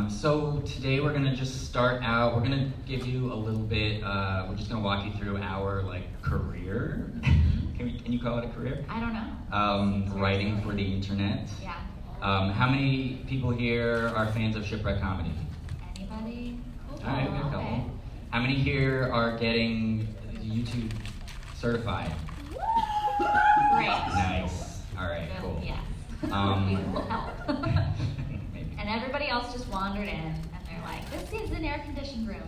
So today we're gonna just start out. We're gonna give you a little bit. We're just gonna walk you through our career. Can you call it a career? I don't know. Writing for the internet. Yeah. How many people here are fans of shipwreck comedy? Anybody? Cool. All right, we got a couple. Okay. How many here are getting YouTube certified? Great. Nice. All right, Good. cool. Yes. We will help. Maybe. And everybody else just wandered in, and they're like, "This is an air-conditioned room."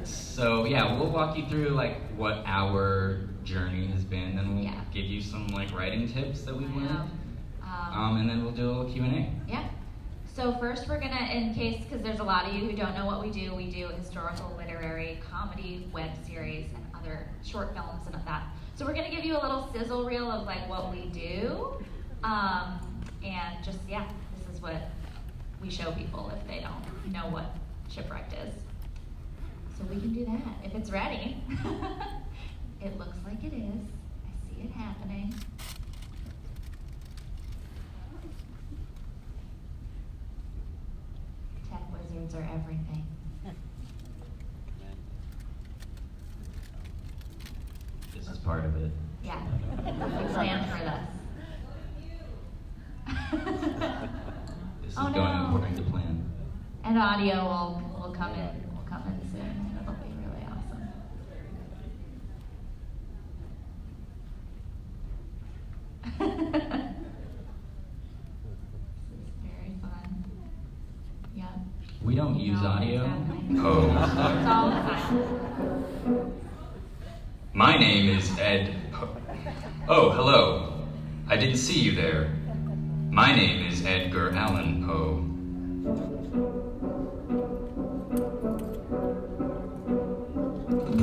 So yeah, we'll walk you through what our journey has been, and we'll give you some writing tips that we've learned, and then we'll do a little Q&A. Yeah. So first we're gonna, because there's a lot of you who don't know what we do historical, literary, comedy, web series, and other short films and that. So we're gonna give you a little sizzle reel of what we do, and just this is what we show people if they don't know what Shipwrecked is. So we can do that if it's ready. It looks like it is. I see it happening. Tech wizards are everything. This is part of it. Yeah, we planned for this. This is Oh, going no. according to plan. And audio will come in. Will come in soon. It'll be really awesome. This is very fun. Yeah. We don't use No, audio. exactly. Oh. It's all the time. My name is Ed Oh, hello. I didn't see you there. My name is Edgar Allan Poe.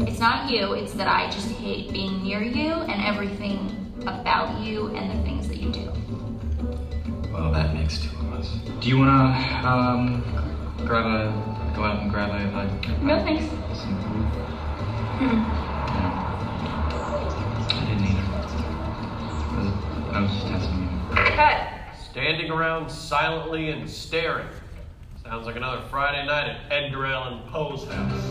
It's not you, it's that I just hate being near you and everything about you and the things that you do. Well, that makes two of us. Do you wanna, go out and grab a No thanks. some food? I didn't either. I was just testing you. Cut. Standing around silently and staring. Sounds like another Friday night at Edgar Allan Poe's house.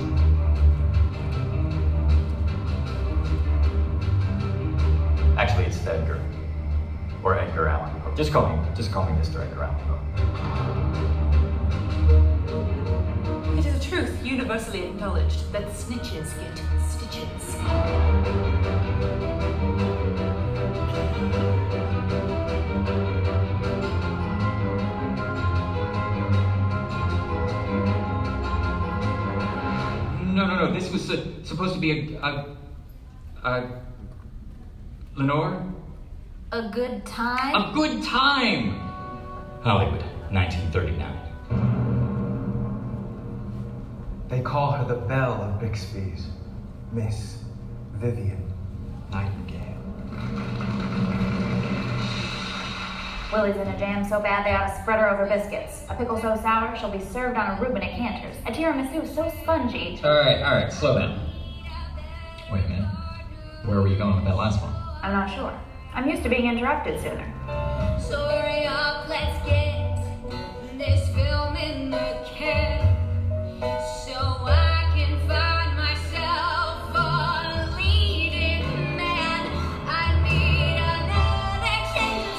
Actually, it's Edgar. Or Edgar Allan Poe. Just call me Mr. Edgar Allan Poe. It is a truth universally acknowledged that snitches get stitches. No. This was supposed to be Lenore? A good time? A good time! Hollywood, 1939. They call her the Belle of Bixby's, Miss Vivian Nightingale. Willie's in a jam so bad they ought to spread her over biscuits. A pickle so sour she'll be served on a Reuben at Cantor's. A tiramisu so spongy. All right, slow down. Wait a minute. Where were you going with that last one? I'm not sure. I'm used to being interrupted sooner. So hurry up, let's get this film in the can, so I can find myself a leading man. I need another change of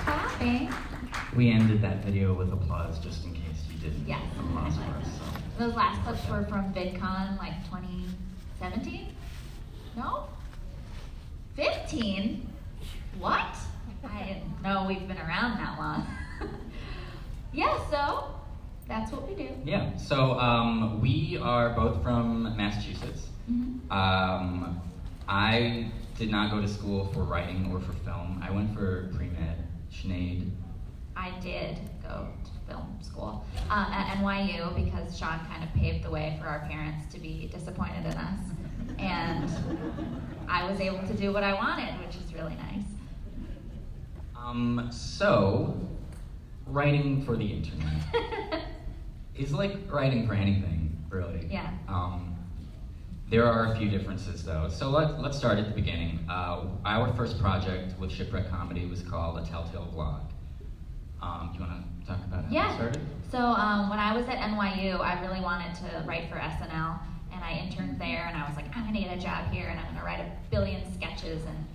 Clapping. We ended that video with applause just in case you didn't Yes. applause for us. So. Those last clips were from Vidcon, like 2017? No? 15? What? I didn't know we've been around that long. Yeah, so that's what we do. Yeah, so we are both from Massachusetts. Mm-hmm. I did not go to school for writing or for film. I went for pre-med. Sinead. I did go to film school at NYU because Sean kind of paved the way for our parents to be disappointed in us. And I was able to do what I wanted, which is really nice. So, writing for the internet is like writing for anything, really. Yeah. There are a few differences though. So let's start at the beginning. Our first project with Shipwreck Comedy was called A Telltale Vlog. Do you want to talk about how it started? So when I was at NYU, I really wanted to write for SNL, and I interned there, and I was like, I'm gonna get a job here, and I'm gonna write a billion sketches, and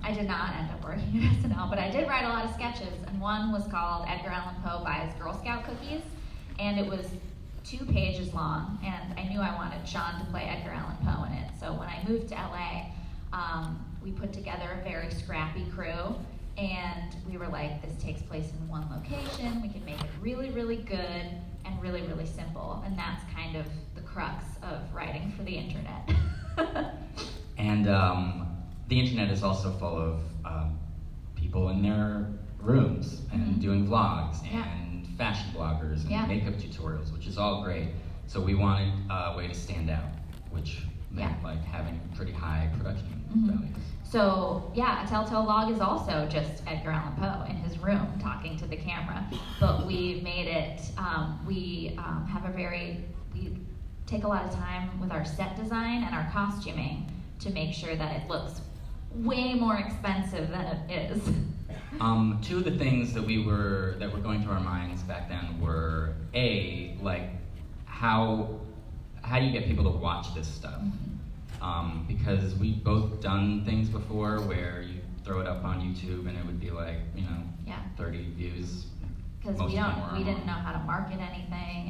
I did not end up working at SNL, but I did write a lot of sketches, and one was called Edgar Allan Poe Buys Girl Scout Cookies, and it was 2 pages long, and I knew I wanted Sean to play Edgar Allan Poe in it. So when I moved to LA, we put together a very scrappy crew, and we were like, this takes place in one location, we can make it really, really good, and really, really simple. And that's kind of the crux of writing for the internet. And the internet is also full of people in their rooms and doing vlogs and fashion bloggers and makeup tutorials, which is all great. So we wanted a way to stand out, which meant like having pretty high production values. So yeah, A Telltale Vlog is also just Edgar Allan Poe in his room talking to the camera, but we made it, we take a lot of time with our set design and our costuming to make sure that it looks way more expensive than it is. 2 of the things that were going through our minds back then were like how do you get people to watch this stuff? Because we've both done things before where you throw it up on YouTube and it would be like 30 views. Because we didn't know how to market anything,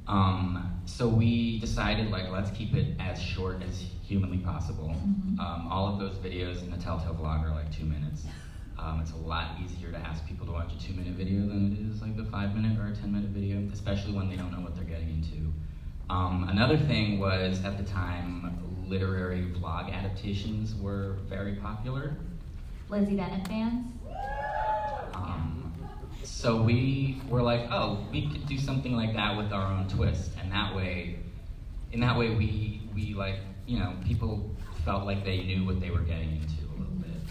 and so we decided let's keep it as short as humanly possible. All of those videos in the Telltale Vlog are like 2 minutes. It's a lot easier to ask people to watch a 2-minute video than it is like the 5-minute or a 10-minute video, especially when they don't know what they're getting into. Another thing was, at the time, literary vlog adaptations were very popular. Lizzie Bennett fans? So we were like, oh, we could do something like that with our own twist, and in that way we like, people felt like they knew what they were getting into a little bit,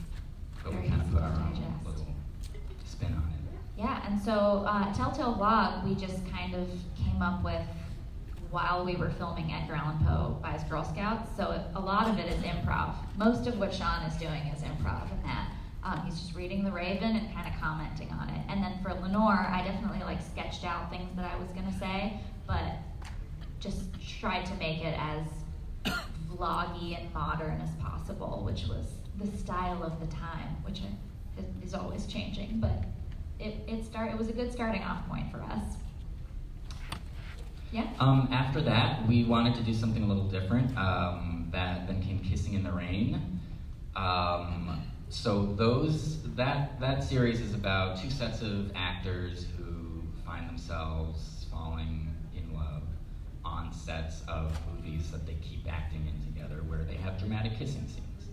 but we kind of put our own little spin on it. Yeah, and so Telltale Vlog, we just kind of came up with while we were filming Edgar Allan Poe Buys Girl Scouts. So a lot of it is improv. Most of what Sean is doing is improv in that. He's just reading The Raven and kind of commenting on it. And then for Lenore, I definitely sketched out things that I was gonna say, but just tried to make it as vloggy and modern as possible, which was the style of the time, which is always changing, but it was a good starting off point for us. Yeah. After that, we wanted to do something a little different. That then came Kissing in the Rain. So that series is about 2 sets of actors who find themselves falling in love on sets of movies that they keep acting in together, where they have dramatic kissing scenes.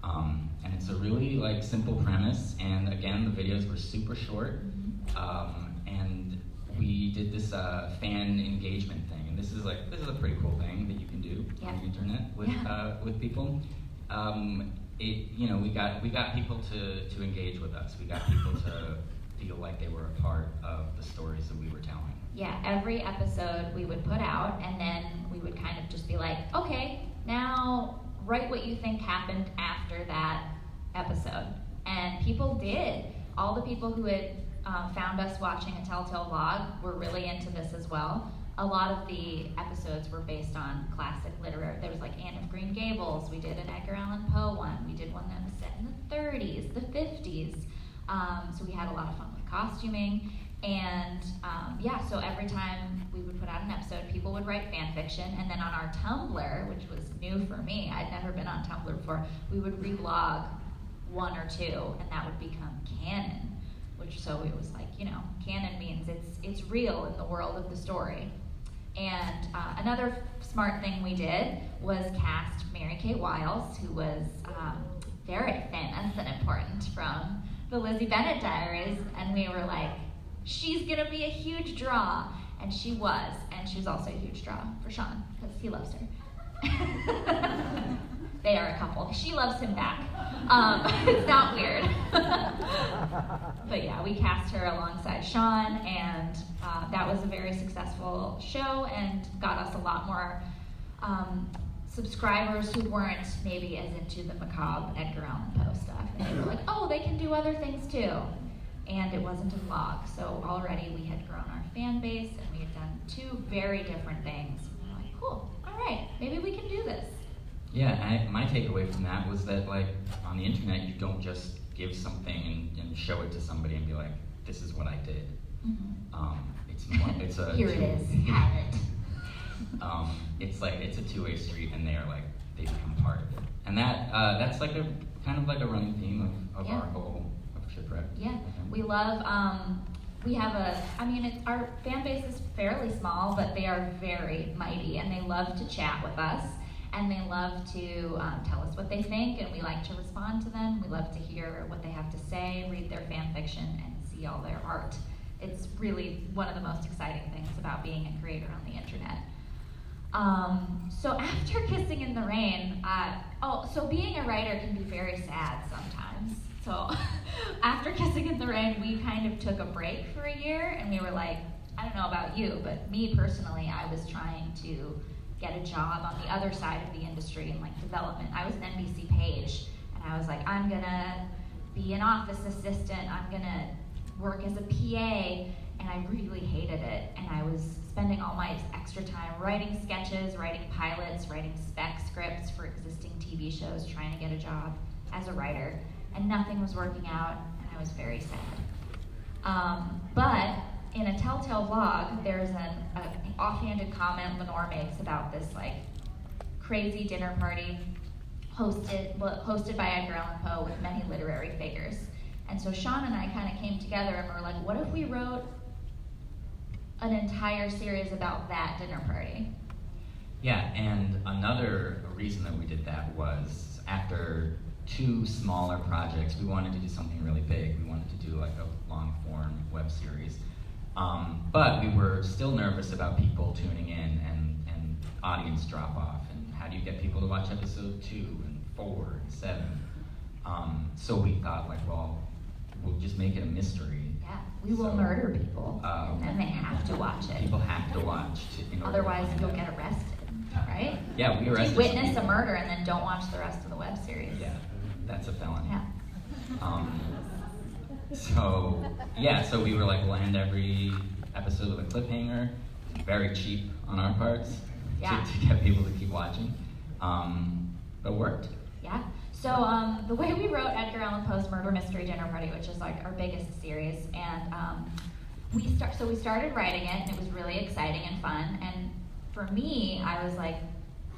And it's a really simple premise. And again, the videos were super short. And we did this fan engagement thing, and this is a pretty cool thing that you can do on the internet with people. We got people to engage with us. We got people to feel like they were a part of the stories that we were telling. Yeah, every episode we would put out, and then we would kind of just be like, okay, now write what you think happened after that episode. And people did. All the people who had found us watching A Telltale Vlog were really into this as well. A lot of the episodes were based on classic literary. There was Anne of Green Gables. We did an Edgar Allan Poe one. We did one that was set in the 30s, the 50s. So we had a lot of fun with costuming. And so every time we would put out an episode, people would write fan fiction. And then on our Tumblr, which was new for me, I'd never been on Tumblr before, we would reblog one or two, and that would become canon. So it was like, canon means it's real in the world of the story. And another smart thing we did was cast Mary Kay Wiles, who was very famous and important from the Lizzie Bennet Diaries, and we were like, she's gonna be a huge draw, and she was also a huge draw for Sean, because he loves her. They are a couple. She loves him back. It's not weird. But yeah, we cast her alongside Sean, and that was a very successful show and got us a lot more subscribers who weren't maybe as into the macabre Edgar Allan Poe stuff. And they were like, oh, they can do other things too. And it wasn't a vlog, so already we had grown our fan base, and we had done two very different things. And we're like, cool, all right, maybe we can do this. Yeah, my takeaway from that was that, like, on the internet, you don't just give something and show it to somebody and be like, this is what I did. Mm-hmm. It's a here it is, have it. It's a two-way street, and they become part of it. And that's like a kind of like a running theme of our whole of Shipwreck. Yeah, we love. We have our fan base is fairly small, but they are very mighty, and they love to chat with us. And they love to tell us what they think, and we like to respond to them. We love to hear what they have to say, read their fan fiction, and see all their art. It's really one of the most exciting things about being a creator on the internet. So after Kissing in the Rain, so being a writer can be very sad sometimes. So after Kissing in the Rain, we kind of took a break for a year, and we were like, I don't know about you, but me personally, I was trying to get a job on the other side of the industry in like development. I was an NBC page, and I was like, I'm gonna be an office assistant, I'm gonna work as a PA, and I really hated it. And I was spending all my extra time writing sketches, writing pilots, writing spec scripts for existing TV shows, trying to get a job as a writer, and nothing was working out, and I was very sad. But in a Telltale vlog, there's an offhanded comment Lenore makes about this like crazy dinner party hosted by Edgar Allan Poe with many literary figures. And so Sean and I kind of came together and were like, what if we wrote an entire series about that dinner party? Yeah, and another reason that we did that was after two smaller projects, we wanted to do something really big. We wanted to do like a long form web series. But we were still nervous about people tuning in and audience drop off, and how do you get people to watch episode 2 and 4 and 7? So we thought, like, well, we'll just make it a mystery. Yeah, we will murder people, and they have to watch it. People have to watch. Otherwise, you'll get arrested, right? Yeah, we arrested. You witness a murder and then don't watch the rest of the web series. Yeah, that's a felony. Yeah. So we were like, we'll end every episode with a cliffhanger. Very cheap on our parts to get people to keep watching. But it worked. Yeah. So the way we wrote Edgar Allan Poe's Murder Mystery Dinner Party, which is like our biggest series, and we started writing it, and it was really exciting and fun. And for me, I was like,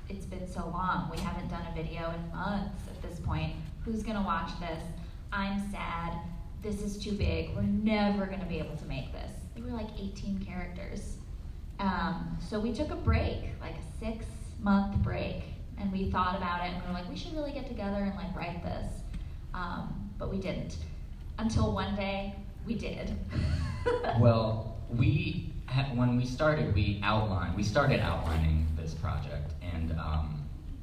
it's been so long. We haven't done a video in months at this point. Who's gonna watch this? I'm sad. This is too big. We're never gonna be able to make this. We were like 18 characters. So we took a break, like a 6-month break, and we thought about it, and we were like, we should really get together and like write this. But we didn't. Until one day, we did. Well, when we started, we started outlining this project, and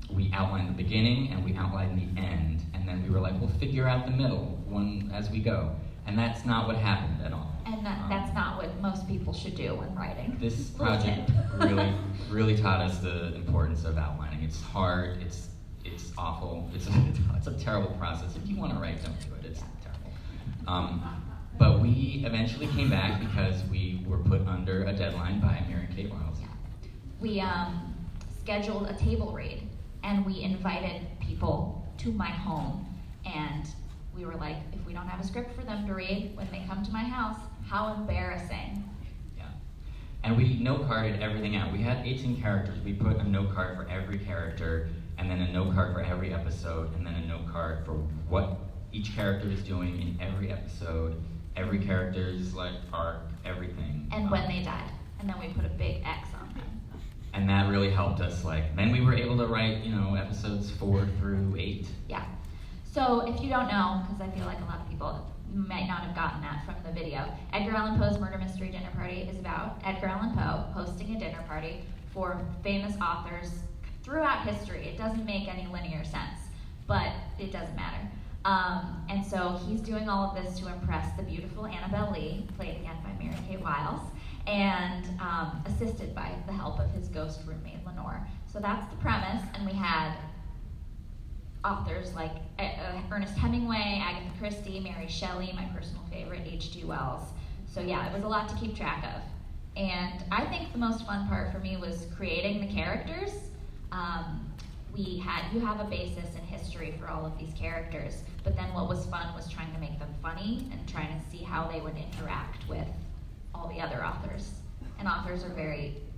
we outlined the beginning and we outlined the end, and then we were like, we'll figure out the middle as we go. And that's not what happened at all. And that's not what most people should do when writing. This project really taught us the importance of outlining. It's hard, it's awful, it's a terrible process. If you want to write, don't do it, it's terrible. But we eventually came back because we were put under a deadline by Mary Kay Wiles. Yeah. We scheduled a table read, and we invited people to my home, and we were like, if we don't have a script for them to read when they come to my house, how embarrassing. Yeah. And we note carded everything out. We had 18 characters. We put a note card for every character, and then a note card for every episode, and then a note card for what each character is doing in every episode, every character's like arc, everything. And when they died. And then we put a big X on them. And that really helped us. Like, then we were able to write, episodes 4 through 8. Yeah. So if you don't know, because I feel like a lot of people might not have gotten that from the video, Edgar Allan Poe's Murder Mystery Dinner Party is about Edgar Allan Poe hosting a dinner party for famous authors throughout history. It doesn't make any linear sense, but it doesn't matter. And so he's doing all of this to impress the beautiful Annabelle Lee, played again by Mary Kay Wiles, and assisted by the help of his ghost roommate, Lenore. So that's the premise, and we had authors like Ernest Hemingway, Agatha Christie, Mary Shelley, my personal favorite, H.G. Wells. So yeah, it was a lot to keep track of. And I think the most fun part for me was creating the characters. You have a basis in history for all of these characters, but then what was fun was trying to make them funny and trying to see how they would interact with all the other authors. And authors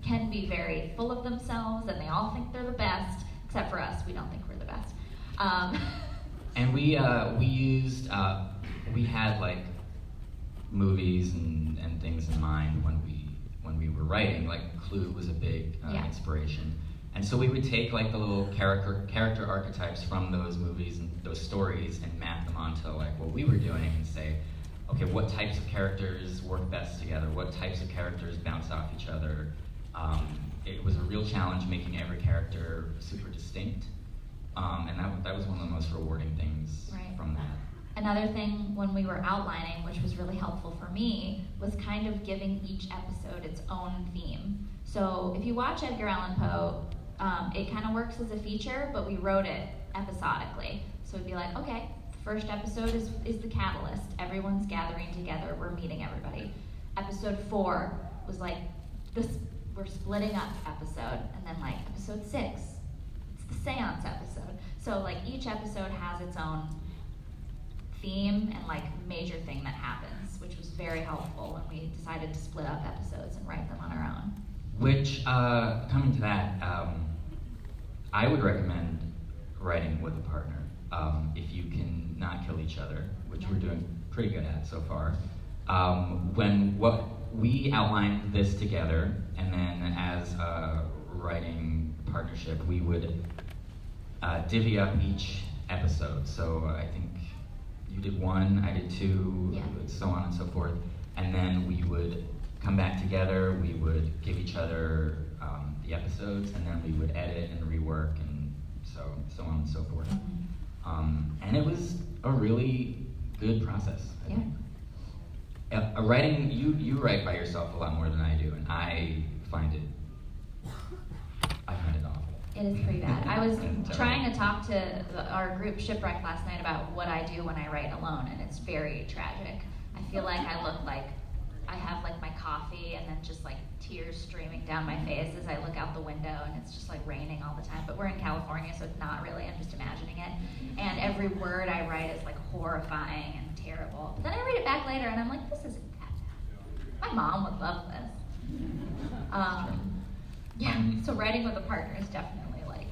can be very full of themselves, and they all think they're the best, except for us. We don't think we're the best. And we had like movies and things in mind when we were writing. Like Clue was a big inspiration. And so we would take like the little character archetypes from those movies and those stories and map them onto like what we were doing and say, okay, what types of characters work best together? What types of characters bounce off each other? It was a real challenge making every character super distinct. And that was one of the most rewarding things from that. Another thing when we were outlining, which was really helpful for me, was kind of giving each episode its own theme. So if you watch Edgar Allan Poe, it kind of works as a feature, but we wrote it episodically. So it'd be like, okay, the first episode is the catalyst. Everyone's gathering together. We're meeting everybody. Episode 4 was like this. We're splitting up episode, and then like episode 6, it's the seance episode. So like each episode has its own theme and like major thing that happens, which was very helpful when we decided to split up episodes and write them on our own. Which, coming to that, I would recommend writing with a partner if you can not kill each other, which we're doing pretty good at so far. We outlined this together, and then as a writing partnership, we would divvy up each episode. So I think you did 1, I did 2, so on and so forth. And then we would come back together, we would give each other the episodes, and then we would edit and rework, and so on and so forth. And it was a really good process, I think. Writing, you write by yourself a lot more than I do, and I find it awful. It is pretty bad. I was trying to talk to our group Shipwreck last night about what I do when I write alone, and it's very tragic. I feel like I look like I have like my coffee and then just like tears streaming down my face as I look out the window, and it's just like raining all the time. But we're in California, so it's not really, I'm just imagining it. And every word I write is like horrifying and terrible. But then I read it back later and I'm like, this isn't that bad. My mom would love this. So writing with a partner is definitely like,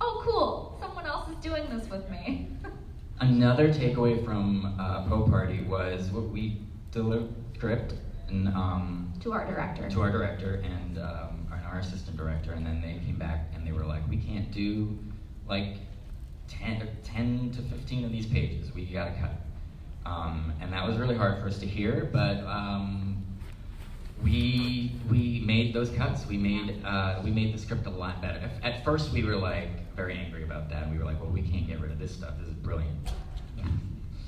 oh cool, someone else is doing this with me. Another takeaway from Poe Party was what we delivered script and to our director and our assistant director, and then they came back and they were like, we can't do like 10 to 15 of these pages, we gotta cut. And that was really hard for us to hear, but we made those cuts. We made the script a lot better. At first we were like very angry about that, and we were like, well, we can't get rid of this stuff, this is brilliant.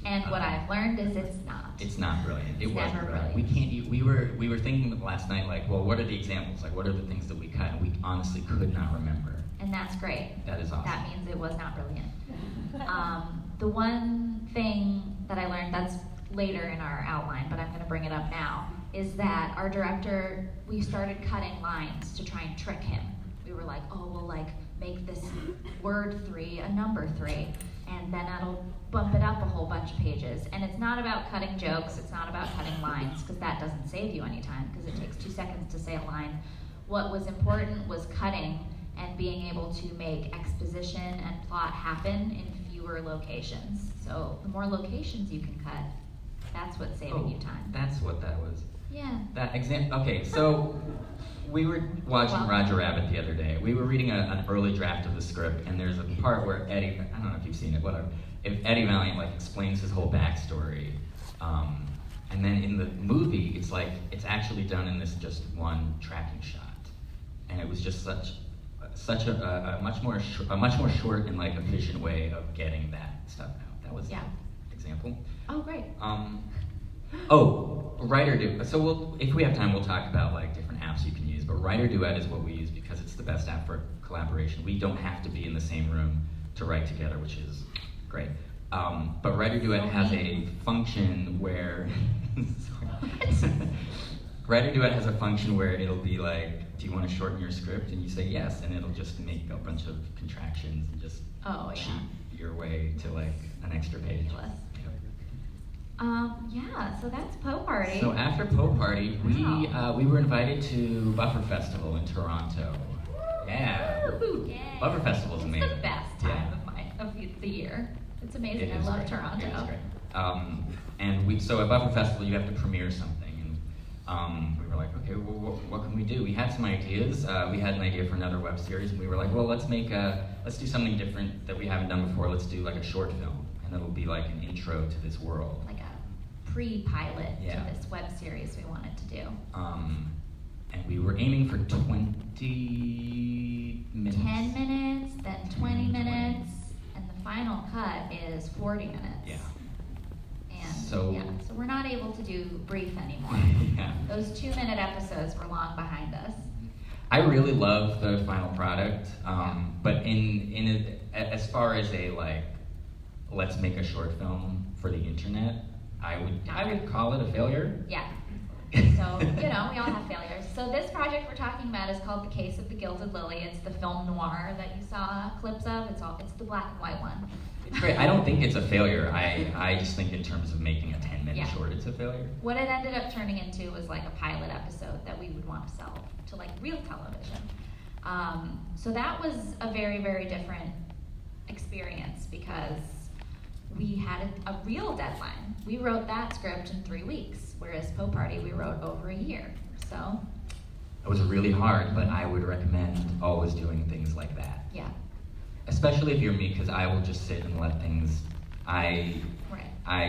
And what I've learned is it's not. It's not brilliant. It wasn't never brilliant. brilliant. We were thinking last night, like, well, what are the examples? Like, what are the things that we cut? And we honestly could not remember. And that's great. That is awesome. That means it was not brilliant. The one thing that I learned that's later in our outline, but I'm going to bring it up now, is that our director, we started cutting lines to try and trick him. We were like, oh, we'll like make this word 3 a number 3. and then that'll bump it up a whole bunch of pages. And it's not about cutting jokes, it's not about cutting lines, because that doesn't save you any time, because it takes 2 seconds to say a line. What was important was cutting and being able to make exposition and plot happen in fewer locations. So the more locations you can cut, that's what's saving you time. That's what that was. Yeah. Okay, so we were watching Roger Rabbit the other day. We were reading an early draft of the script, and there's a part where Eddie, I don't know if you've seen it, whatever, if Eddie Valiant like explains his whole backstory, and then in the movie, it's actually done in this just one tracking shot, and it was just such a much more short and like efficient way of getting that stuff out. That was an example. Oh, great. Writer Duet. So if we have time, we'll talk about like different apps you can use. But Writer Duet is what we use because it's the best app for collaboration. We don't have to be in the same room to write together, which is great. But Writer Duet has a function where Writer Duet has a function where it'll be like, do you want to shorten your script? And you say yes, and it'll just make a bunch of contractions and just cheat your way to like an extra page. So that's Poe Party. So after Poe Party, we were invited to Buffer Festival in Toronto. Yeah. Yay. Buffer Festival is amazing. It's the best time of the year. It's amazing. I love Toronto. It is great. So at Buffer Festival, you have to premiere something, and we were like, okay, well, what can we do? We had some ideas. We had an idea for another web series, and we were like, well, let's do something different that we haven't done before. Let's do like a short film, and it'll be like an intro to this world. Like a pre-pilot to this web series we wanted to do. And we were aiming for 20 minutes. 10 minutes, then 20 minutes, and the final cut is 40 minutes. Yeah. And so we're not able to do brief anymore. Those 2-minute episodes were long behind us. I really love the final product, but as far as a like, let's make a short film for the internet, I would call it a failure. Yeah. So, we all have failures. So this project we're talking about is called The Case of the Gilded Lily. It's the film noir that you saw clips of. It's the black and white one. It's great. I don't think it's a failure. I just think in terms of making a 10-minute short, it's a failure. What it ended up turning into was like a pilot episode that we would want to sell to like real television. So that was a very, very different experience because we had a real deadline. We wrote that script in 3 weeks, whereas Poe Party we wrote over a year. So it was really hard, but I would recommend always doing things like that. Yeah. Especially if you're me, because I will just sit and let things. I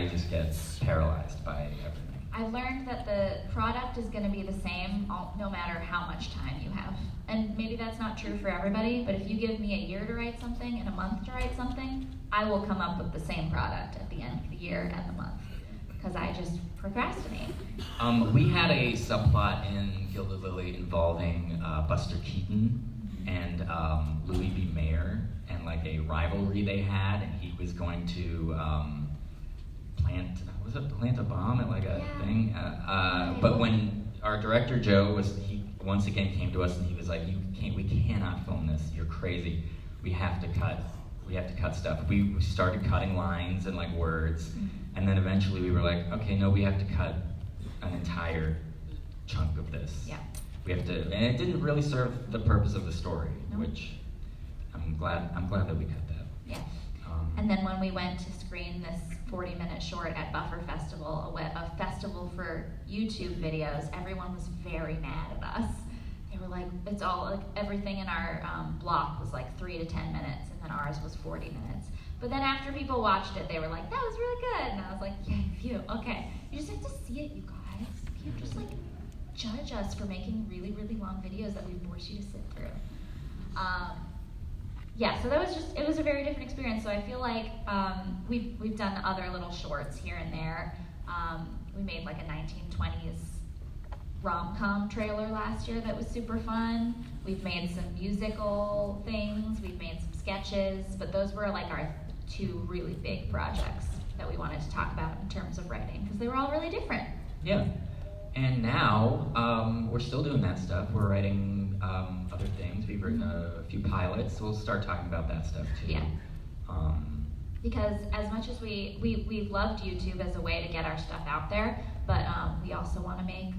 just get paralyzed by everything. I've learned that the product is going to be the same no matter how much time you have. And maybe that's not true for everybody, but if you give me a year to write something and a month to write something, I will come up with the same product at the end of the year and the month, because I just procrastinate. We had a subplot in Gilded Lily involving Buster Keaton and Louis B. Mayer, and like a rivalry they had, and he was going to plant a bomb at like a thing. But when our director Joe he once again came to us and he was like, we cannot film this. You're crazy. We have to cut stuff. We started cutting lines and like words, and then eventually we were like, okay, no, we have to cut an entire chunk of this. Yeah. We have to, and it didn't really serve the purpose of the story, which I'm glad that we cut that. Yeah. And then when we went to screen this 40-minute short at Buffer Festival, a festival for YouTube videos, everyone was very mad at us. They were like, it's all like everything in our block was like 3 to 10 minutes, and then ours was 40 minutes. But then after people watched it, they were like, that was really good. And I was like, yay, phew, okay. You just have to see it, you guys. You can't just like judge us for making really, really long videos that we force you to sit through. So that was it was a very different experience. So I feel like we've done other little shorts here and there. We made like a 1920s rom-com trailer last year that was super fun. We've made some musical things. We've made some sketches, but those were like our 2 really big projects that we wanted to talk about in terms of writing, because they were all really different. Yeah. And now we're still doing that stuff. We're writing other things. We've written a few pilots. So we'll start talking about that stuff too. Yeah. because as much as we loved YouTube as a way to get our stuff out there, but we also want to make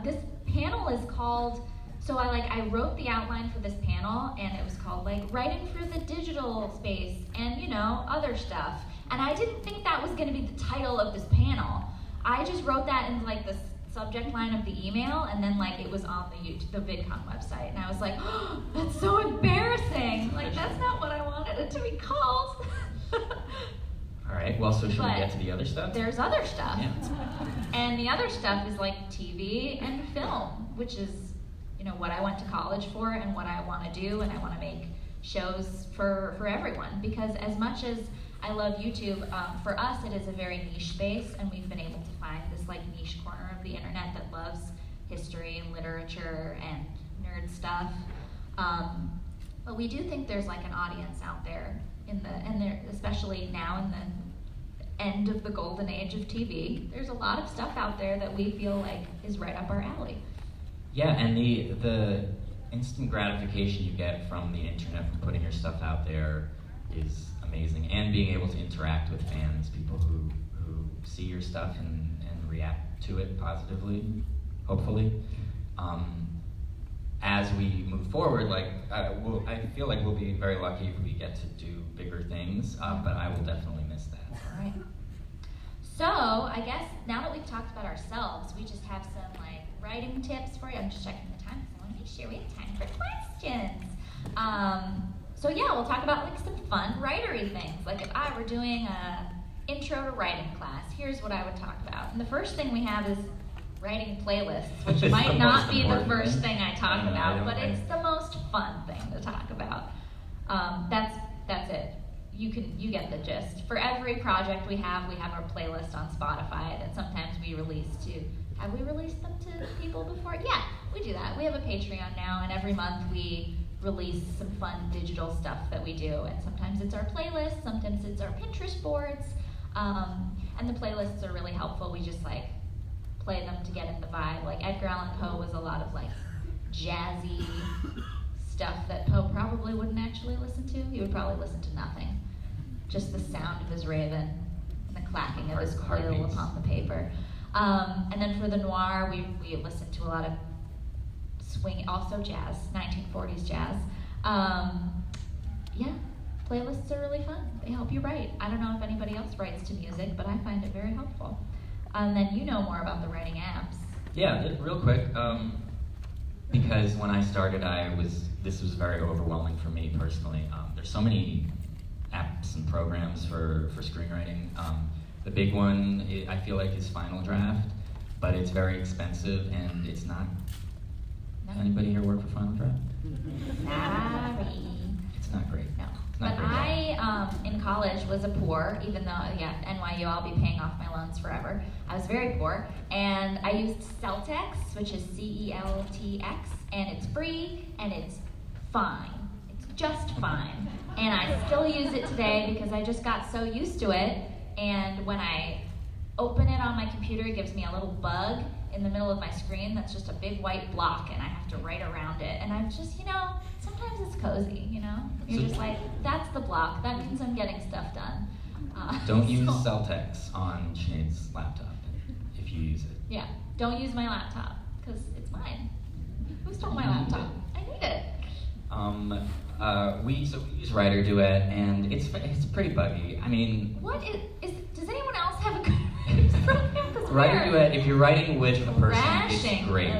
this panel is called. So I wrote the outline for this panel, and it was called like Writing for the Digital Space, and other stuff. And I didn't think that was going to be the title of this panel. I just wrote that in like the subject line of the email, and then like it was on the Vidcon website, and I was like, oh, that's so embarrassing. Like that's not what I wanted it to be called. All right. Well, so should we get to the other stuff? There's other stuff, Yeah. and the other stuff is like TV and film, which is what I went to college for and what I want to do, and I want to make shows for everyone, because as much as I love YouTube, for us it is a very niche space, and we've been able to find this like niche corner of the internet that loves history and literature and nerd stuff. But we do think there's like an audience out there especially now in the end of the golden age of TV. There's a lot of stuff out there that we feel like is right up our alley. Yeah, and the instant gratification you get from the internet from putting your stuff out there is amazing, and being able to interact with fans, people who see your stuff and react to it positively, hopefully. As we move forward, I feel like we'll be very lucky if we get to do bigger things, but I will definitely miss that. All right. So I guess now that we've talked about ourselves, we just have some writing tips for you. I'm just checking the time, so I want to make sure we have time for questions. So yeah, we'll talk about some fun writery things. Like if I were doing a intro to writing class, here's what I would talk about. And the first thing we have is writing playlists, which might not be the first thing I talk about, but it's the most fun thing to talk about. That's it. You get the gist. For every project we have our playlist on Spotify that sometimes we release to. Have we released them to people before? Yeah, we do that. We have a Patreon now, and every month we release some fun digital stuff that we do. And sometimes it's our playlist, sometimes it's our Pinterest boards. And the playlists are really helpful. We just play them to get in the vibe. Like Edgar Allan Poe was a lot of jazzy stuff that Poe probably wouldn't actually listen to. He would probably listen to nothing. Just the sound of his raven and the clacking of his quill upon the paper. And then for the noir, we listen to a lot of swing, also jazz, 1940s jazz. Yeah, playlists are really fun. They help you write. I don't know if anybody else writes to music, but I find it very helpful. And then you know more about the writing apps. Yeah, real quick, because when I started, this was very overwhelming for me personally. There's so many apps and programs for screenwriting. The big one, I feel like, is Final Draft, but it's very expensive, and it's not. No. Anybody here work for Final Draft? Sorry. It's not great. No. It's not But great. I, in college, was a poor, even though, NYU, I'll be paying off my loans forever. I was very poor, and I used Celtx, which is CELTX, and it's free, and it's fine. It's just fine. And I still use it today because I just got so used to it, and when I open it on my computer, it gives me a little bug in the middle of my screen that's just a big white block, and I have to write around it. And I'm just, sometimes it's cozy, You're just like, that's the block. That means I'm getting stuff done. Don't use Celtx on Sinead's laptop if you use it. Yeah, don't use my laptop, because it's mine. Who stole my laptop? I need it. We use Writer Duet, and it's pretty buggy. I mean, Does anyone else have a good program? 'Cause Writer Duet, if you're writing with a person, Crashing. it's great.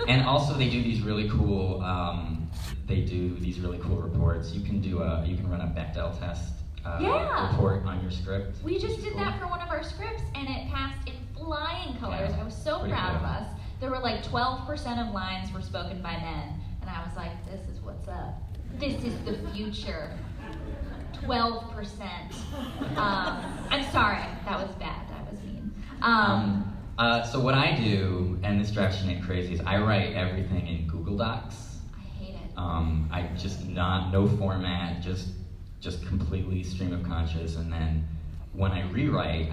And also they do these really cool reports. You can run a Bechdel test report on your script. We just which is did cool. that for one of our scripts, and it passed in flying colors. Yeah, I was so pretty proud of cool. us. There were 12% of lines were spoken by men, and I was like, this is what's up. This is the future. 12%. I'm sorry, that was bad. That was mean. So what I do, and this drives Sinead crazy, is I write everything in Google Docs. I hate it. I just no format, just completely stream of conscious, and then when I rewrite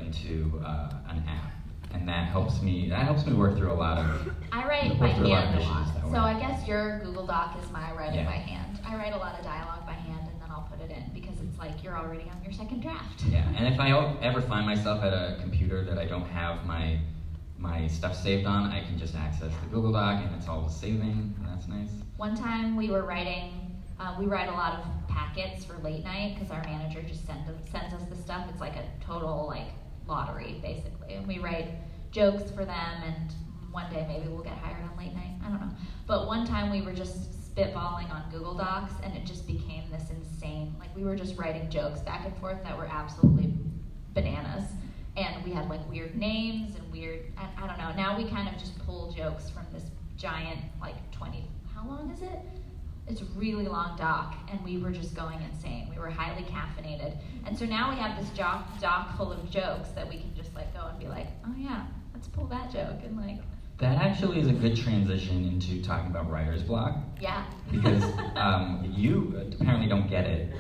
into an app, and that helps me work through a lot of. I write by through a lot of hand a issues lot. that So way. I guess your Google Doc is my writing Yeah. by hand. I write a lot of dialogue by hand, and then I'll I'll put it in, because it's like you're already on your second draft. Yeah, and if I ever find myself at a computer that I don't have my stuff saved on, I can just access the Google Doc and it's all saving, and that's nice. One time we were writing, we write a lot of packets for late night because our manager just sends us the stuff. It's like a total like lottery basically, and we write jokes for them, and one day maybe we'll get hired on late night, I don't know. But one time we were just spitballing on Google Docs, and it just became this insane, like we were just writing jokes back and forth that were absolutely bananas. And we had like weird names and weird, I don't know. Now we kind of just pull jokes from this giant, like 20, how long is it? It's a really long doc, and we were just going insane. We were highly caffeinated. And so now we have this doc full of jokes that we can just like go and be like, oh yeah, let's pull that joke. And like, That actually is a good transition into talking about writer's block. yeah. Because you apparently don't get it,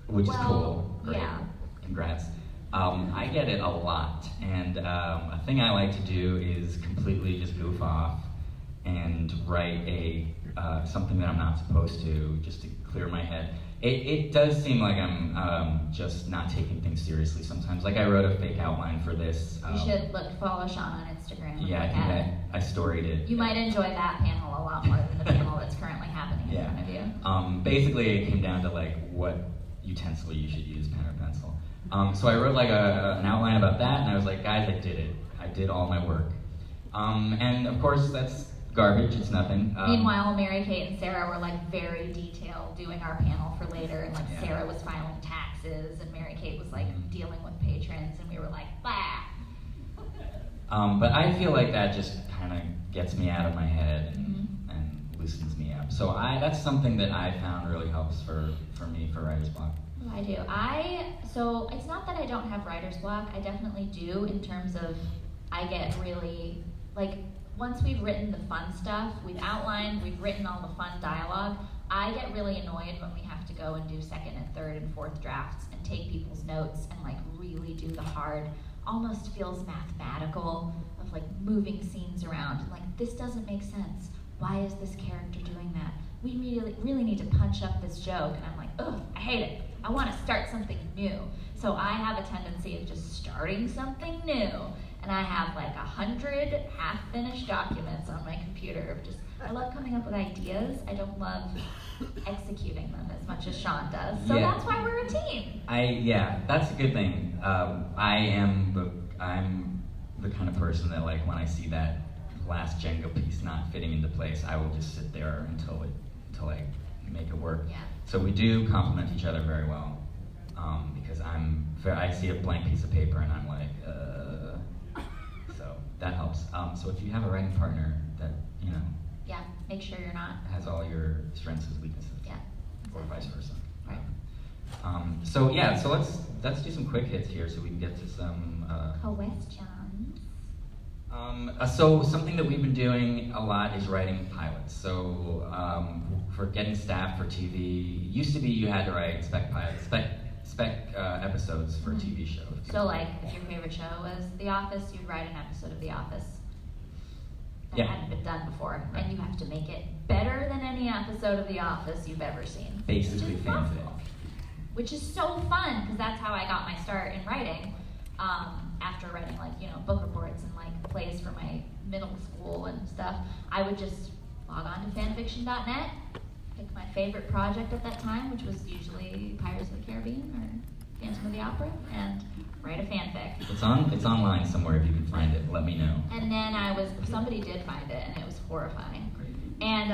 which is Well, cool. Great. yeah. Congrats. I get it a lot, and a thing I like to do is completely just goof off and write something that I'm not supposed to, just to clear my head. It does seem like I'm just not taking things seriously sometimes. Like I wrote a fake outline for this. You should follow Sean on Instagram. and Yeah, I look think at it. I storied it. You might enjoy that panel a lot more than the panel that's currently happening in Yeah. front of you. Basically, it came down to like what utensil you should use, pen or pencil. So I wrote like an outline about that, and I was like, guys, I did it. I did all my work. And of course, that's garbage. It's nothing. Meanwhile, Mary Kate and Sarah were like very detailed doing our panel for later, and like Yeah. Sarah was filing taxes, and Mary Kate was like dealing with patrons, and we were like, bah. But I feel like that just kind of gets me out of my head and loosens me up. So that's something that I found really helps for me for writer's block. Oh, I do. So it's not that I don't have writer's block. I definitely do, in terms of I get really, like, once we've written the fun stuff, we've outlined, we've written all the fun dialogue, I get really annoyed when we have to go and do second and third and fourth drafts and take people's notes and like really do the hard, almost feels mathematical, of like moving scenes around. And like, this doesn't make sense. Why is this character doing that? We really need to punch up this joke. And I'm like, ugh, I hate it. I want to start something new. So I have a tendency of just starting something new. And I have like 100 half-finished documents on my computer of just, I love coming up with ideas. I don't love executing them as much as Sean does. So Yeah. that's why we're a team. Yeah, that's a good thing. I'm the kind of person that like when I see that last Jenga piece not fitting into place, I will just sit there until I make it work. Yeah. So we do complement each other very well, because I see a blank piece of paper and I'm like, so that helps. So if you have a writing partner that Yeah, make sure you're not. has all your strengths and weaknesses, Yeah. or vice versa. Right. So let's do some quick hits here so we can get to some. Questions. So something that we've been doing a lot is writing pilots. So for getting staff for TV, used to be you had to write spec episodes for TV shows. So like, if your favorite show was The Office, you'd write an episode of The Office that Yeah. hadn't been done before, Right. and you have to make it better than any episode of The Office you've ever seen. Basically Which is fanfic. awful. Which is so fun, because that's how I got my start in writing. After writing book reports and like plays for my middle school and stuff, I would just log on to fanfiction.net, pick my favorite project at that time, which was usually Pirates of the Caribbean or Phantom of the Opera, and write a fanfic. It's online somewhere if you can find it. Let me know. And then somebody did find it, and it was horrifying. And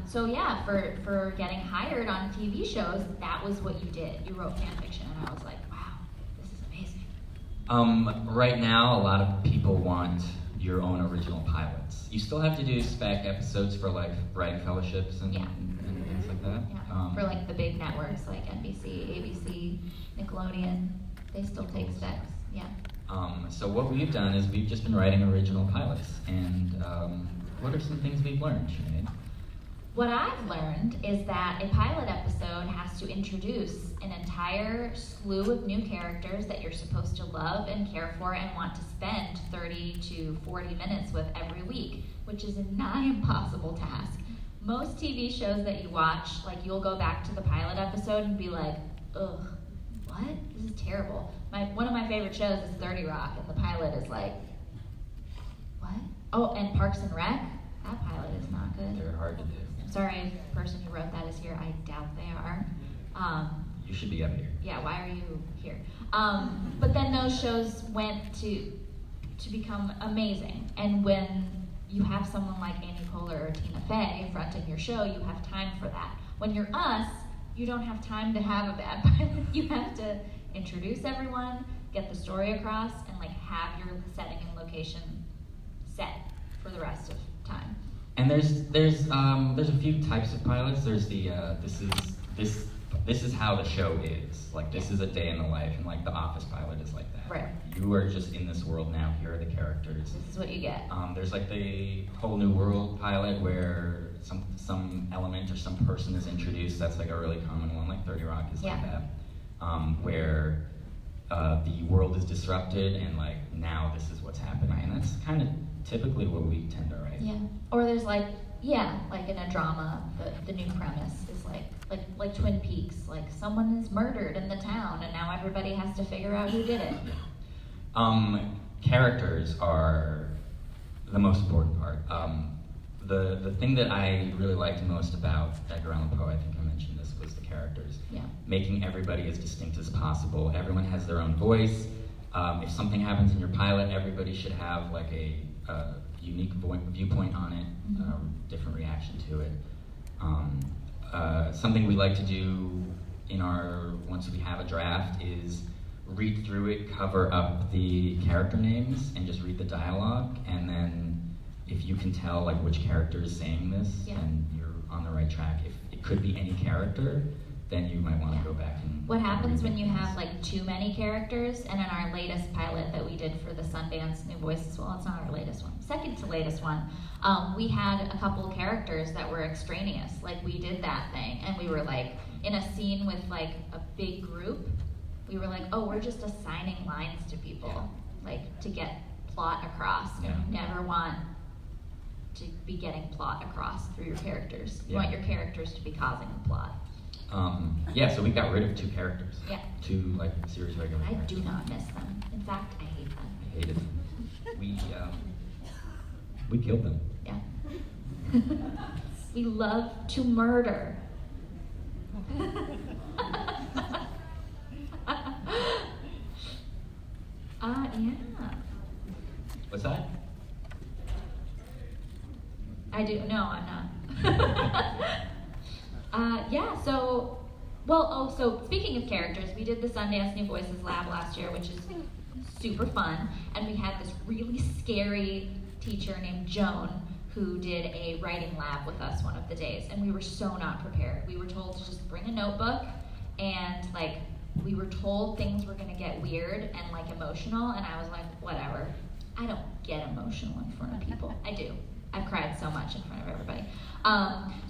so yeah, for getting hired on TV shows, that was what you did. You wrote fanfiction, and I was like, wow, this is amazing. Right now, a lot of people want your own original pilots. You still have to do spec episodes for like writing fellowships and, Yeah. and things like that. Yeah, for like the big networks like NBC, ABC, Nickelodeon, they still take specs. Yeah. So what we've done is we've just been writing original pilots. And what are some things we've learned, Sinead? What I've learned is that a pilot episode has to introduce an entire slew of new characters that you're supposed to love and care for and want to spend 30 to 40 minutes with every week, which is a nigh impossible task. most TV shows that you watch, like you'll go back to the pilot episode and be like, ugh, what? This is terrible. One of my favorite shows is 30 Rock, and the pilot is like, what? Oh, and Parks and Rec? That pilot is not good. They're hard to do. I'm sorry if the person who wrote that is here. I doubt they are. You should be up here. Yeah, why are you here? But then those shows went to become amazing. And when you have someone like Amy Poehler or Tina Fey fronting your show, you have time for that. When you're us, you don't have time to have a bad pilot. You have to introduce everyone, get the story across, and like have your setting and location set for the rest of time. And there's a few types of pilots. There's the this is how the show is. Like, this is a day in the life, and like The Office pilot is like that. Right. You are just in this world now. Here are the characters. This is what you get. There's like the Whole New World pilot where some element or some person is introduced. That's like a really common one. Like 30 Rock is like that, where the world is disrupted and like now this is what's happening, and that's kind of typically what we tend to write. Yeah. Or there's like in a drama, the new premise is like Twin Peaks. Like someone is murdered in the town, and now everybody has to figure out who did it. Characters are the most important part. The thing that I really liked most about Edgar Allan Poe, I think I mentioned this, was the characters. Yeah. Making everybody as distinct as possible. Everyone has their own voice. If something happens in your pilot, everybody should have like a unique viewpoint on it, different reaction to it. Something we like to do once we have a draft is read through it, cover up the character names, and just read the dialogue, and then if you can tell like which character is saying this, then you're on the right track. If it could be any character, then you might want to go back and... What happens when you have like too many characters? And in our latest pilot that we did for the Sundance New Voices, well, it's not our latest one, second to latest one, we had a couple characters that were extraneous. Like we did that thing, and we were like in a scene with like a big group, we were like, oh, we're just assigning lines to people, like to get plot across. Yeah. You never want to be getting plot across through your characters. You want your characters to be causing the plot. So we got rid of 2 characters. Yeah. 2 like series regular I characters. do not miss them. In fact, I hate them. I hated them. We killed them. Yeah. We love to murder. Yeah. What's that? I do. No, I'm not. So speaking of characters, we did the Sundance New Voices Lab last year, which is super fun, and we had this really scary teacher named Joan who did a writing lab with us one of the days, and we were so not prepared. We were told to just bring a notebook, and like we were told things were gonna get weird and like emotional, and I was like, whatever. I don't get emotional in front of people. I do. I've cried so much in front of everybody.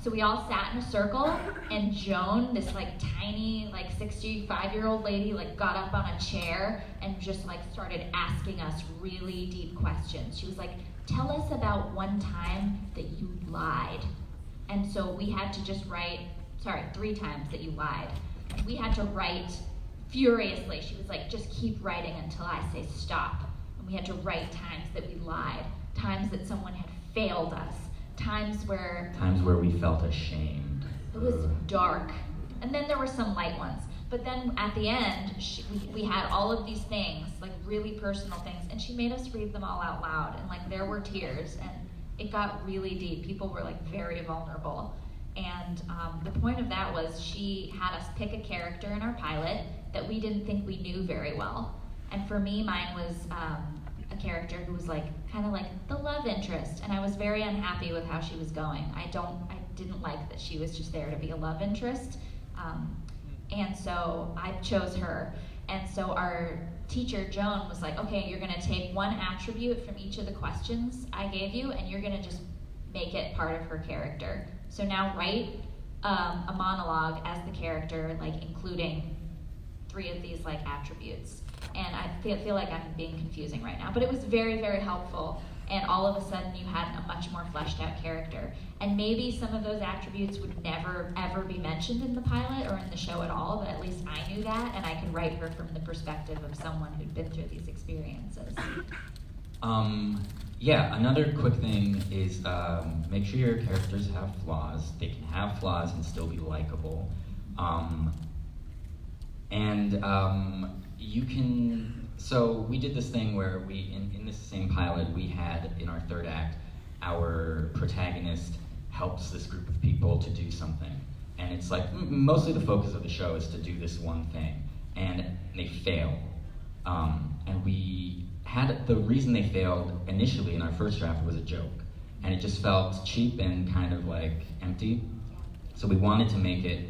So we all sat in a circle, and Joan, this like tiny, like 65-year-old lady, like got up on a chair and just like started asking us really deep questions. She was like, tell us about one time that you lied. And so we had to just write, 3 times that you lied. We had to write furiously. She was like, just keep writing until I say stop. And we had to write times that we lied, times that someone had failed us, times where we felt ashamed. It was dark. And then there were some light ones. But then at the end, we had all of these things, like really personal things, and she made us read them all out loud. And like there were tears, and it got really deep. People were like very vulnerable. And the point of that was she had us pick a character in our pilot that we didn't think we knew very well. And for me, mine was a character who was like kind of like the love interest, and I was very unhappy with how she was going. I didn't like that she was just there to be a love interest, and so I chose her. And so our teacher Joan was like, okay, you're going to take one attribute from each of the questions I gave you, and you're going to just make it part of her character. So now write a monologue as the character, like including 3 of these like attributes. And I feel like I'm being confusing right now, but it was very, very helpful. and all of a sudden you had a much more fleshed out character. And maybe some of those attributes would never ever be mentioned in the pilot or in the show at all, but at least I knew that, and I could write her from the perspective of someone who'd been through these experiences. Yeah, another quick thing is make sure your characters have flaws. They can have flaws and still be likable. You can, so we did this thing where we, in this same pilot, we had in our third act, our protagonist helps this group of people to do something. And it's like, mostly the focus of the show is to do this one thing. And they fail. And we had, the reason they failed initially in our first draft was a joke. And it just felt cheap and kind of like empty. So we wanted to make it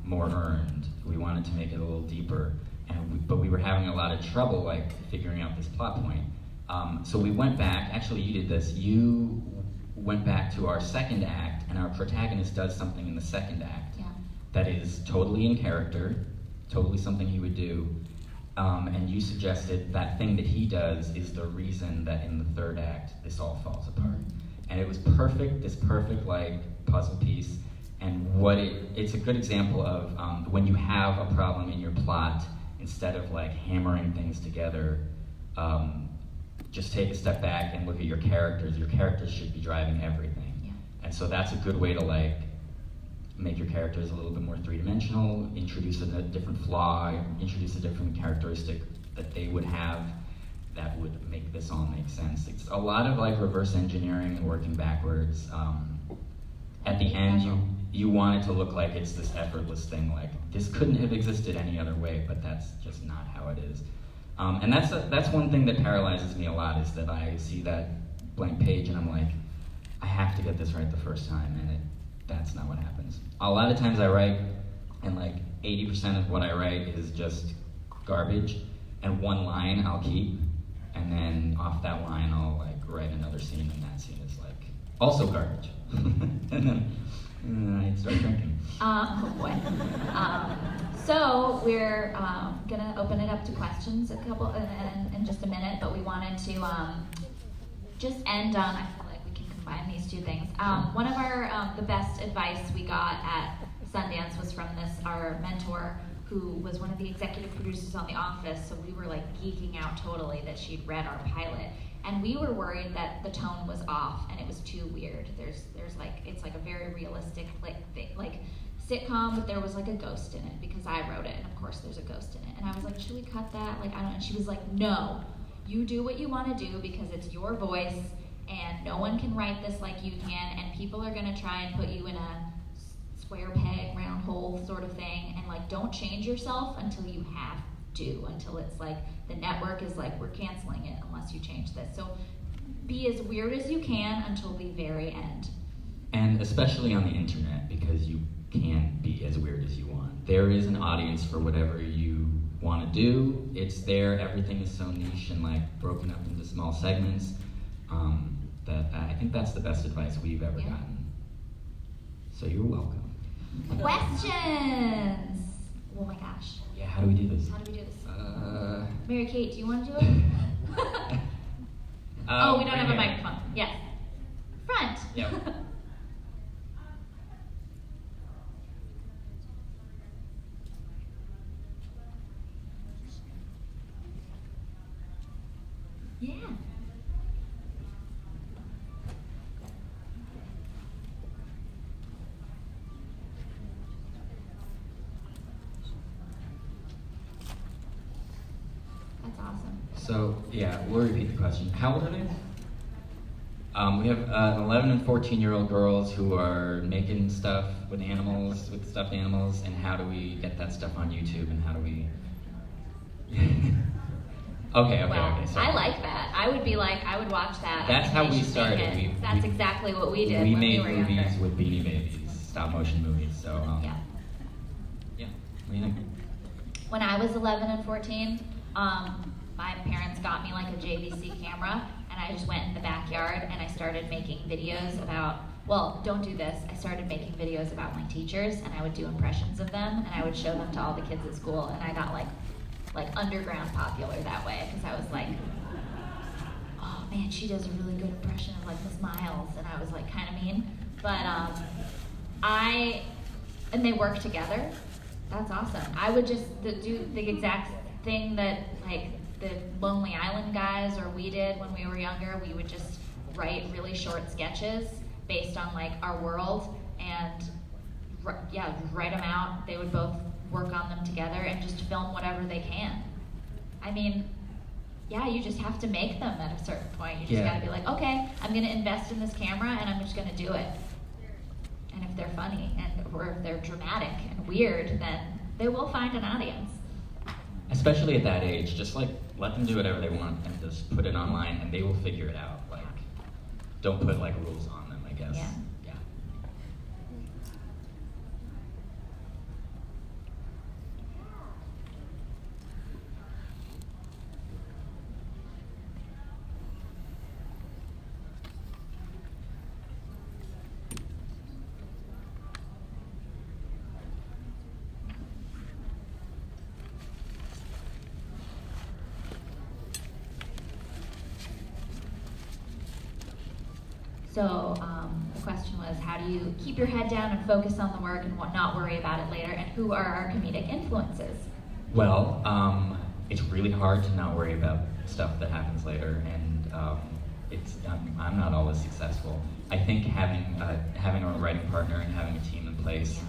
more earned. We wanted to make it a little deeper. But we were having a lot of trouble like figuring out this plot point. So we went back, actually you did this, you went back to our second act, and our protagonist does something in the second act that is totally in character, totally something he would do. And you suggested that thing that he does is the reason that in the third act this all falls apart. And it was perfect, this perfect like puzzle piece. And what it's a good example of when you have a problem in your plot, instead of like hammering things together, just take a step back and look at your characters. Your characters should be driving everything. Yeah. And so that's a good way to like make your characters a little bit more three-dimensional, introduce a different flaw, introduce a different characteristic that they would have that would make this all make sense. It's a lot of like reverse engineering and working backwards. At the end, you want it to look like it's this effortless thing, like this couldn't have existed any other way, but that's just not how it is. And that's one thing that paralyzes me a lot, is that I see that blank page and I'm like, I have to get this right the first time, and that's not what happens. A lot of times I write, and like 80% of what I write is just garbage, and one line I'll keep, and then off that line I'll like write another scene, and that scene is like also garbage. and then I start drinking. Oh boy. So we're gonna open it up to questions in just a minute, but we wanted to just end on, I feel like we can combine these two things. One of our, the best advice we got at Sundance was from our mentor, who was one of the executive producers on The Office, so we were like geeking out totally that she'd read our pilot. And we were worried that the tone was off and it was too weird. There's like, it's like a very realistic like sitcom, but there was like a ghost in it because I wrote it, and of course there's a ghost in it. And I was like, should we cut that? Like, I don't know. And she was like, no, you do what you want to do because it's your voice and no one can write this like you can, and people are gonna try and put you in a square peg, round hole sort of thing, and like, don't change yourself until you have to, until it's like, the network is like, we're canceling it unless you change this. So be as weird as you can until the very end. And especially on the internet, because you can be as weird as you want. There is an audience for whatever you want to do. It's there. Everything is so niche and like broken up into small segments. That I think that's the best advice we've ever gotten. So you're welcome. Questions. Oh my gosh. Yeah, how do we do this? How do we do this? Mary Kate, do you want to do it? Oh, we don't have a microphone. Yes. Front. Yep. Yeah. That's awesome. So, yeah, we'll repeat the question. How old are they? We have 11 and 14-year-old girls who are making stuff with animals, with stuffed animals, and how do we get that stuff on YouTube, and how do we... Okay. Sorry. I like that. I would be like, I would watch that. That's how we started. That's exactly what we did We when made we were movies younger. with Beanie Babies, stop motion movies, so... Yeah. Yeah, what do you think? When I was 11 and 14, my parents got me like a JVC camera, and I just went in the backyard and I started making videos about, well, don't do this. I started making videos about my teachers, and I would do impressions of them, and I would show them to all the kids at school, and I got like underground popular that way, because I was like, oh man, she does a really good impression of like Miss Miles, and I was like kind of mean, but and they work together. That's awesome. I would just do the exact thing that like the Lonely Island guys or we did when we were younger. We would just write really short sketches based on like our world and write them out. They would both work on them together and just film whatever they can. I mean, yeah, you just have to make them at a certain point. You just gotta be like, okay, I'm gonna invest in this camera and I'm just gonna do it. And if they're funny or if they're dramatic and weird, then they will find an audience. Especially at that age, just like let them do whatever they want and just put it online and they will figure it out. Like, don't put like rules on them, I guess. Yeah. So the question was, how do you keep your head down and focus on the work and not worry about it later? And who are our comedic influences? Well, it's really hard to not worry about stuff that happens later, and I'm not always successful. I think having a writing partner and having a team in place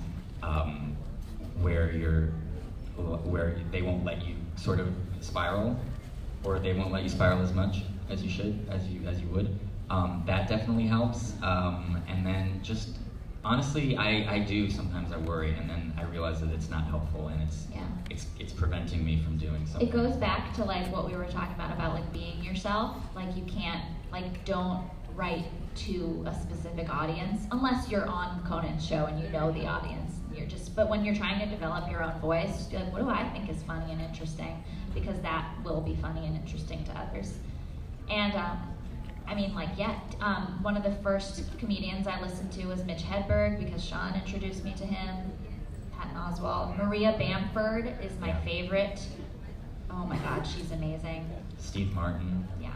where they won't let you sort of spiral, or they won't let you spiral as much as you would. That definitely helps. And then just honestly, I do sometimes I worry, and then I realize that it's not helpful, and it's preventing me from doing something. It goes back to like what we were talking about like being yourself. Like you can't don't write to a specific audience unless you're on Conan's show and you know the audience. But when you're trying to develop your own voice, just be like, what do I think is funny and interesting? Because that will be funny and interesting to others. And one of the first comedians I listened to was Mitch Hedberg because Sean introduced me to him. Patton Oswalt. Maria Bamford is my favorite. Oh my God, she's amazing. Steve Martin. Yeah.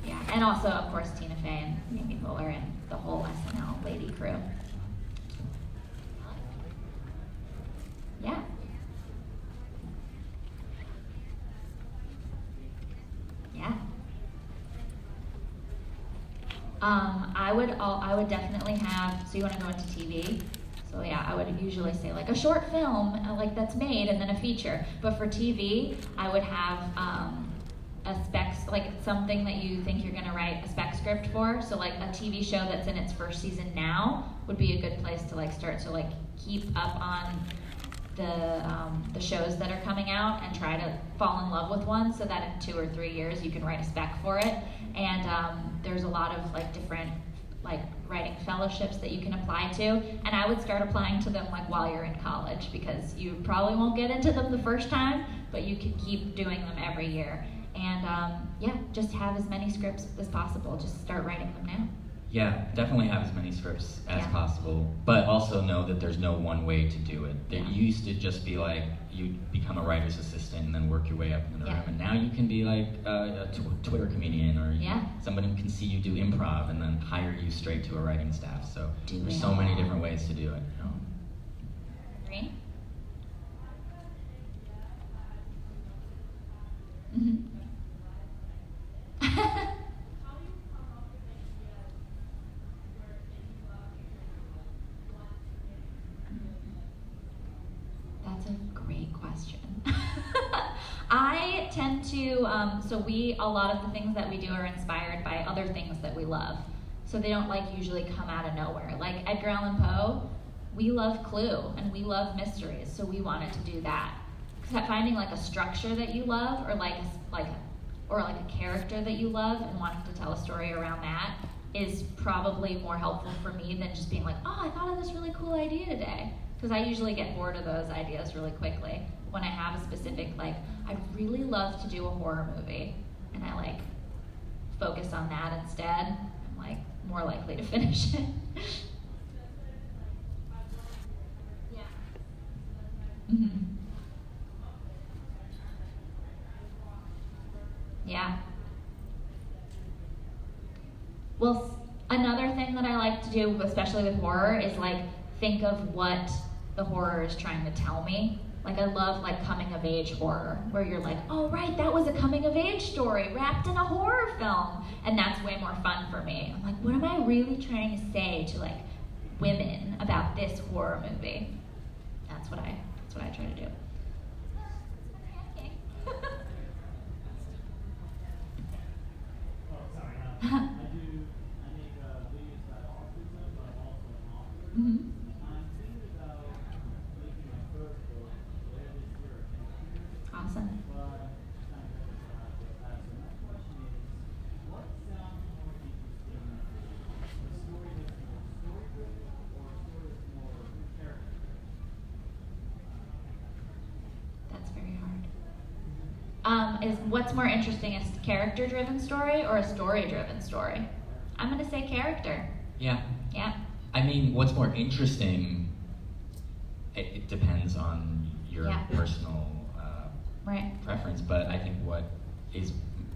Yeah, and also, of course, Tina Fey and Amy Poehler and the whole SNL lady crew. Yeah. Yeah. I would definitely have, so you want to go into TV? So yeah, I would usually say like a short film like that's made and then a feature. But for TV, I would have a spec, like something that you think you're going to write a spec script for. So like a TV show that's in its first season now would be a good place to like start. So like keep up on the shows that are coming out and try to fall in love with one so that in 2 or 3 years you can write a spec for it. And there's a lot of like different like writing fellowships that you can apply to, and I would start applying to them like while you're in college because you probably won't get into them the first time, but you can keep doing them every year. And just have as many scripts as possible. Just start writing them now. Yeah, definitely have as many scripts as possible, but also know that there's no one way to do it. There used to just be like, you become a writer's assistant and then work your way up in the room, and now you can be like a Twitter comedian, or somebody can see you do improv and then hire you straight to a writing staff. So there's so many different ways to do it. You know? Green? Mm-hmm. That's a great question. I tend to, a lot of the things that we do are inspired by other things that we love. So they don't like usually come out of nowhere. Like Edgar Allan Poe, we love Clue and we love mysteries, so we wanted to do that. Because finding like a structure that you love, or like a character that you love and wanting to tell a story around that is probably more helpful for me than just being like, oh, I thought of this really cool idea today. Because I usually get bored of those ideas really quickly. When I have a specific, like, I'd really love to do a horror movie, and I like focus on that instead, I'm like more likely to finish it. Mm-hmm. Yeah. Well, another thing that I like to do, especially with horror, is like think of what the horror is trying to tell me. Like I love like coming of age horror, where you're like, oh right, that was a coming of age story wrapped in a horror film, and that's way more fun for me. I'm like, what am I really trying to say to like women about this horror movie? That's what I try to do. Mm-hmm. Awesome. That's very hard. Is what's more interesting, a character-driven story or a story-driven story? I'm gonna say character. Yeah. Yeah. I mean, what's more interesting, it depends on your Yeah. personal Right. preference, but I think what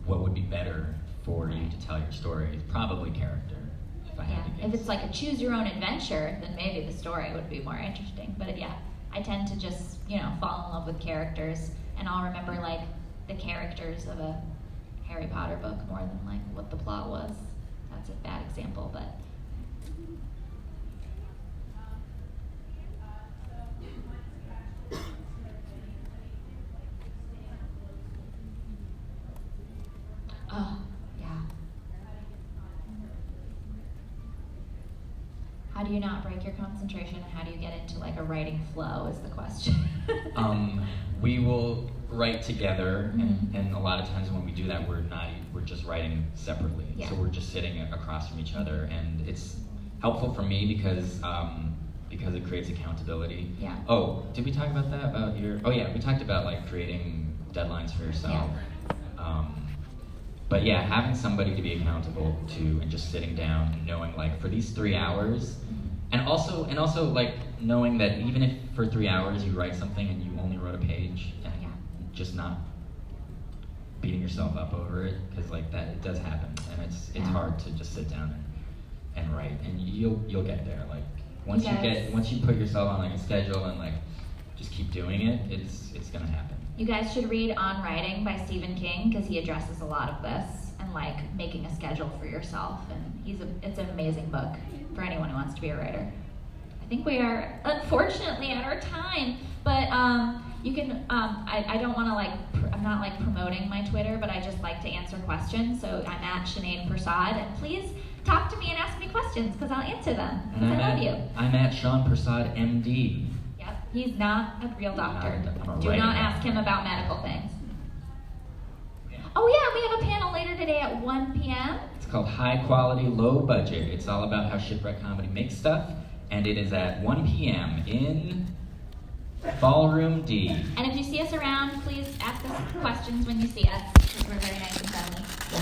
would be better for you to tell your story is probably character, if I Yeah. had to guess. If it's like a choose your own adventure, then maybe the story would be more interesting. But yeah, I tend to just, fall in love with characters, and I'll remember like the characters of a Harry Potter book more than like what the plot was. That's a bad example, but oh, yeah. How do you not break your concentration, and how do you get into like a writing flow is the question. We will write together, Mhm. and a lot of times when we do that, we're just writing separately. Yeah. So we're just sitting across from each other, and it's helpful for me because it creates accountability. Yeah. Oh, did we talk about that? Oh yeah, we talked about like creating deadlines for yourself. But yeah, having somebody to be accountable to, and just sitting down and knowing like for these 3 hours, and also like knowing that even if for 3 hours you write something and you only wrote a page, and Yeah. just not beating yourself up over it, because like that it does happen, and it's Yeah. hard to just sit down and write, and you'll get there. Like once guys- once you put yourself on like a schedule and like just keep doing it, it's gonna happen. You guys should read On Writing by Stephen King, because he addresses a lot of this and like making a schedule for yourself, and it's an amazing book for anyone who wants to be a writer. I think we are unfortunately at our time, but you can I don't want to like I'm not like promoting my Twitter, but I just like to answer questions, so I'm at Sinead Prasad, and please talk to me and ask me questions because I'll answer them, because I love you. I'm at Sean Prasad, MD. Yep, he's not a real doctor. I'm a Do writer. not ask him about medical things. Oh yeah, we have a panel later today at 1 p.m. It's called High Quality, Low Budget. It's all about how shipwreck comedy makes stuff, and it is at 1 p.m. in Ballroom D. And if you see us around, please ask us questions when you see us, because we're very nice and